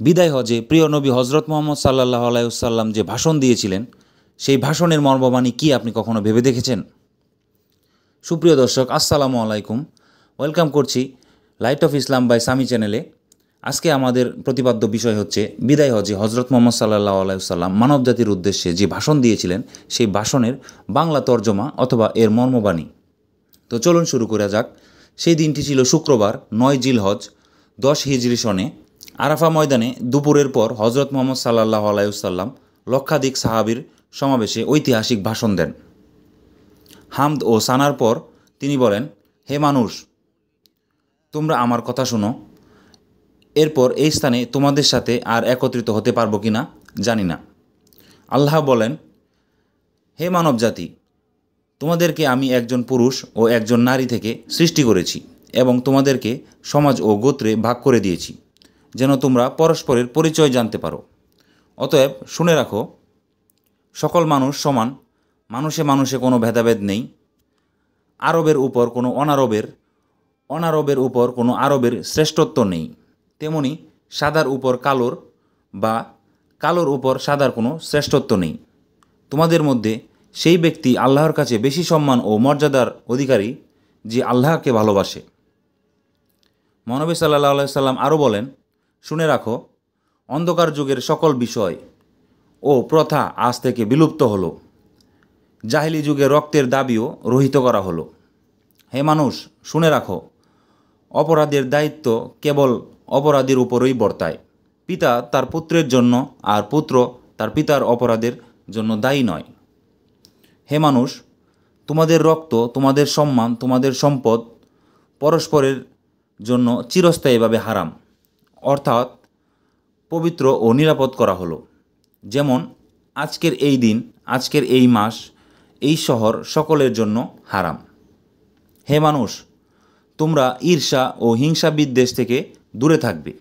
বিদায় হজে প্রিয় নবী হজরত মুহাম্মদ সাল্লাল্লাহু আলাইহি ওয়াসাল্লাম যে ভাষণ দিয়েছিলেন, সেই ভাষণের মর্মবাণী কি আপনি কখনো ভেবে দেখেছেন? সুপ্রিয় দর্শক, আসসালামু আলাইকুম। ওয়েলকাম করছি light of Islam by Sami চ্যানেলে। আজকে আমাদের প্রতিপাদ্য বিষয় হচ্ছে বিদায় হজে হজরত মুহাম্মদ সাল্লাল্লাহু আলাইহি ওয়াসাল্লাম মানবজাতির উদ্দেশ্যে যে ভাষণ দিয়েছিলেন, সেই ভাষণের বাংলা তর্জমা অথবা এর মর্মবাণী। তো চলুন শুরু করা যাক। সেই দিনটি ছিল শুক্রবার, 9 জিলহজ, 10 হিজরি সনে। আরাফা ময়দানে দুপুরের পর হজরত মুহাম্মদ সাল্লাল্লাহু আলাইহি ওয়াসাল্লাম লক্ষাধিক সাহাবীর সমাবেশে ঐতিহাসিক ভাষণ দেন। হামদ ও সানার পর তিনি বলেন, হে মানুষ, তোমরা আমার কথা শোনো। এরপর এই স্থানে তোমাদের সাথে আর একত্রিত হতে পারবো কি না জানি না। আল্লাহ বলেন, হে মানব জাতি, তোমাদেরকে আমি একজন পুরুষ ও একজন নারী থেকে সৃষ্টি করেছি এবং তোমাদেরকে সমাজ ও গোত্রে ভাগ করে দিয়েছি, যেন তোমরা পরস্পরের পরিচয় জানতে পারো। অতএব শুনে রাখো, সকল মানুষ সমান, মানুষে মানুষে কোনো ভেদাভেদ নেই। আরবের উপর কোনো অনারবের উপর কোনো আরবের শ্রেষ্ঠত্ব নেই। তেমনি সাদার উপর কালোর বা কালোর উপর সাদার কোনো শ্রেষ্ঠত্ব নেই। তোমাদের মধ্যে সেই ব্যক্তি আল্লাহর কাছে বেশি সম্মান ও মর্যাদার অধিকারী যে আল্লাহকে ভালোবাসে। মহানবী সাল্লাল্লাহু আলাইহি সাল্লাম আরও বলেন, শুনে রাখো, অন্ধকার যুগের সকল বিষয় ও প্রথা আজ থেকে বিলুপ্ত হলো। জাহিলি যুগে রক্তের দাবিও রহিত করা হলো। হে মানুষ, শুনে রাখো, অপরাধের দায়িত্ব কেবল অপরাধীর উপরই বর্তায়। পিতা তার পুত্রের জন্য আর পুত্র তার পিতার অপরাধের জন্য দায়ী নয়। হে মানুষ, তোমাদের রক্ত, তোমাদের সম্মান, তোমাদের সম্পদ পরস্পরের জন্য চিরস্থায়ীভাবে হারাম, অর্থাৎ পবিত্র ও নিরাপদ করা হলো। যেমন আজকের এই দিন, আজকের এই মাস, এই শহর সকলের জন্য হারাম। হে মানুষ, তোমরা ঈর্ষা ও হিংসা বিদ্বেষ থেকে দূরে থাকবে।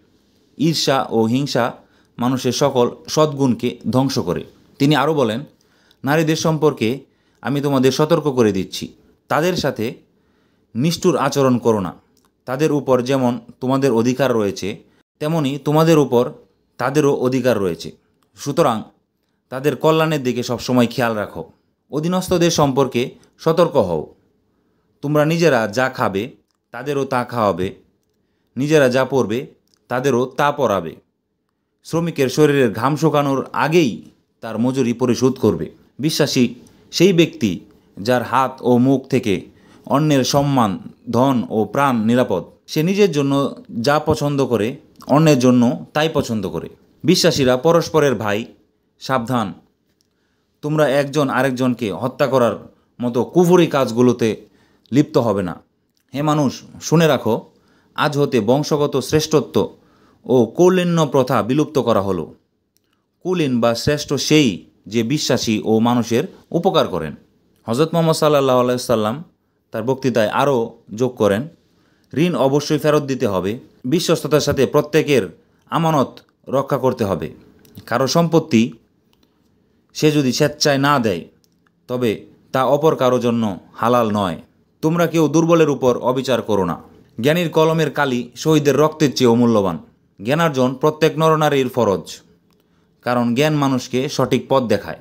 ঈর্ষা ও হিংসা মানুষের সকল সদ্গুণকে ধ্বংস করে। তিনি আরও বলেন, নারীদের সম্পর্কে আমি তোমাদের সতর্ক করে দিচ্ছি, তাদের সাথে নিষ্ঠুর আচরণ করো না। তাদের উপর যেমন তোমাদের অধিকার রয়েছে, তেমনি তোমাদের উপর তাদেরও অধিকার রয়েছে। সুতরাং তাদের কল্যাণের দিকে সবসময় খেয়াল রাখো। অধীনস্থদের সম্পর্কে সতর্ক হও। তোমরা নিজেরা যা খাবে তাদেরও তা খাওয়াবে, নিজেরা যা পরবে তাদেরও তা পরাবে। শ্রমিকের শরীরের ঘাম শুকানোর আগেই তার মজুরি পরিশোধ করবে। বিশ্বাসী সেই ব্যক্তি যার হাত ও মুখ থেকে অন্যের সম্মান, ধন ও প্রাণ নিরাপদ। সে নিজের জন্য যা পছন্দ করে, অন্যের জন্য তাই পছন্দ করে। বিশ্বাসীরা পরস্পরের ভাই। সাবধান, তোমরা একজন আরেকজনকে হত্যা করার মতো কুফরি কাজগুলোতে লিপ্ত হবে না। হে মানুষ, শুনে রাখো, আজ হতে বংশগত শ্রেষ্ঠত্ব ও কৌলিন্য প্রথা বিলুপ্ত করা হলো। কুলীন বা শ্রেষ্ঠ সেই যে বিশ্বাসী ও মানুষের উপকার করেন। হজরত মুহাম্মদ সাল্লাল্লাহু আলাইহি ওয়াসাল্লাম তার বক্তৃতায় আরও যোগ করেন, ঋণ অবশ্যই ফেরত দিতে হবে। বিশ্বস্ততার সাথে প্রত্যেকের আমানত রক্ষা করতে হবে। কারো সম্পত্তি সে যদি স্বেচ্ছায় না দেয়, তবে তা অপর কারো জন্য হালাল নয়। তোমরা কেউ দুর্বলের উপর অবিচার করো না। জ্ঞানীর কলমের কালি শহীদের রক্তের চেয়ে অমূল্যবান। জ্ঞানার্জন প্রত্যেক নরনারীর ফরজ, কারণ জ্ঞান মানুষকে সঠিক পথ দেখায়।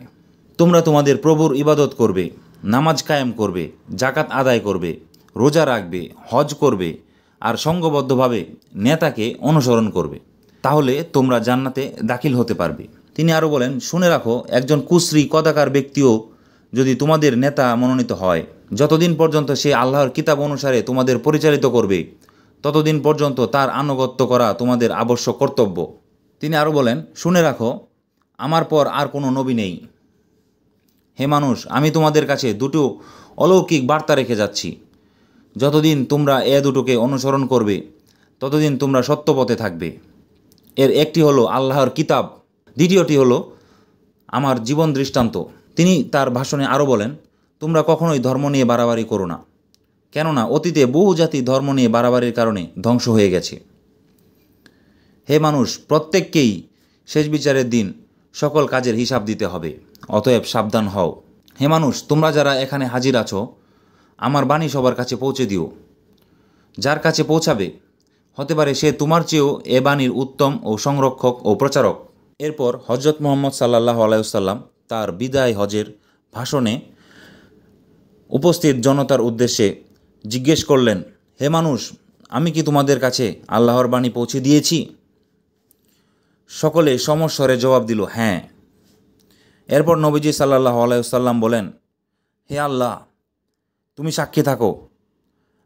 তোমরা তোমাদের প্রভুর ইবাদত করবে, নামাজ কায়েম করবে, জাকাত আদায় করবে, রোজা রাখবে, হজ করবে আর সঙ্গবদ্ধভাবে নেতাকে অনুসরণ করবে। তাহলে তোমরা জান্নাতে দাখিল হতে পারবে। তিনি আরও বলেন, শুনে রাখো, একজন কুশ্রী কদাকার ব্যক্তিও যদি তোমাদের নেতা মনোনীত হয়, যতদিন পর্যন্ত সে আল্লাহর কিতাব অনুসারে তোমাদের পরিচালিত করবে, ততদিন পর্যন্ত তার আনুগত্য করা তোমাদের আবশ্যক কর্তব্য। তিনি আরও বলেন, শুনে রাখো, আমার পর আর কোনো নবী নেই। হে মানুষ, আমি তোমাদের কাছে দুটো অলৌকিক বার্তা রেখে যাচ্ছি। যতদিন তোমরা এ দুটোকে অনুসরণ করবে, ততদিন তোমরা সত্যপথে থাকবে। এর একটি হলো আল্লাহর কিতাব, দ্বিতীয়টি হলো আমার জীবন দৃষ্টান্ত। তিনি তার ভাষণে আরও বলেন, তোমরা কখনোই ধর্ম নিয়ে বাড়াবাড়ি করো না, কেননা অতীতে বহু জাতি ধর্ম নিয়ে বাড়াবাড়ির কারণে ধ্বংস হয়ে গেছে। হে মানুষ, প্রত্যেককেই শেষ বিচারের দিন সকল কাজের হিসাব দিতে হবে, অতএব সাবধান হও। হে মানুষ, তোমরা যারা এখানে হাজির আছো, আমার বাণী সবার কাছে পৌঁছে দিও। যার কাছে পৌঁছাবে হতে পারে সে তোমার চেয়েও এ বাণীর উত্তম ও সংরক্ষক ও প্রচারক। এরপর হজরত মুহাম্মদ সাল্লাল্লাহু আলাইহি ওয়াসাল্লাম তার বিদায় হজের ভাষণে উপস্থিত জনতার উদ্দেশ্যে জিজ্ঞেস করলেন, হে মানুষ, আমি কি তোমাদের কাছে আল্লাহর বাণী পৌঁছে দিয়েছি? সকলে সমস্বরে জবাব দিল, হ্যাঁ। এরপর নবীজি সাল্লাল্লাহু আলাইহি ওয়াসাল্লাম বলেন, হে আল্লাহ, তুমি সাক্ষী থাকো,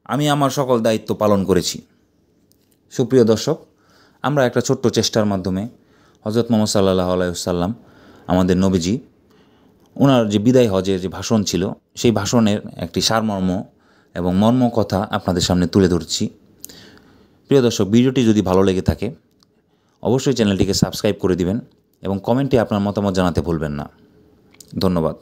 আমি আমার সকল দায়িত্ব পালন করেছি। সুপ্রিয় দর্শক, আমরা একটা ছোট্ট চেষ্টার মাধ্যমে হজরত মুহাম্মদ সাল্লাল্লাহু আলাইহি ওয়াসাল্লাম আমাদের নবীজি ওনার যে বিদায় হজের যে ভাষণ ছিল সেই ভাষণের একটি সারমর্ম এবং মর্ম কথা আপনাদের সামনে তুলে ধরছি। প্রিয় দর্শক, ভিডিওটি যদি ভালো লেগে থাকে অবশ্যই চ্যানেলটিকে সাবস্ক্রাইব করে দিবেন এবং কমেন্টে আপনার মতামত জানাতে ভুলবেন না। ধন্যবাদ।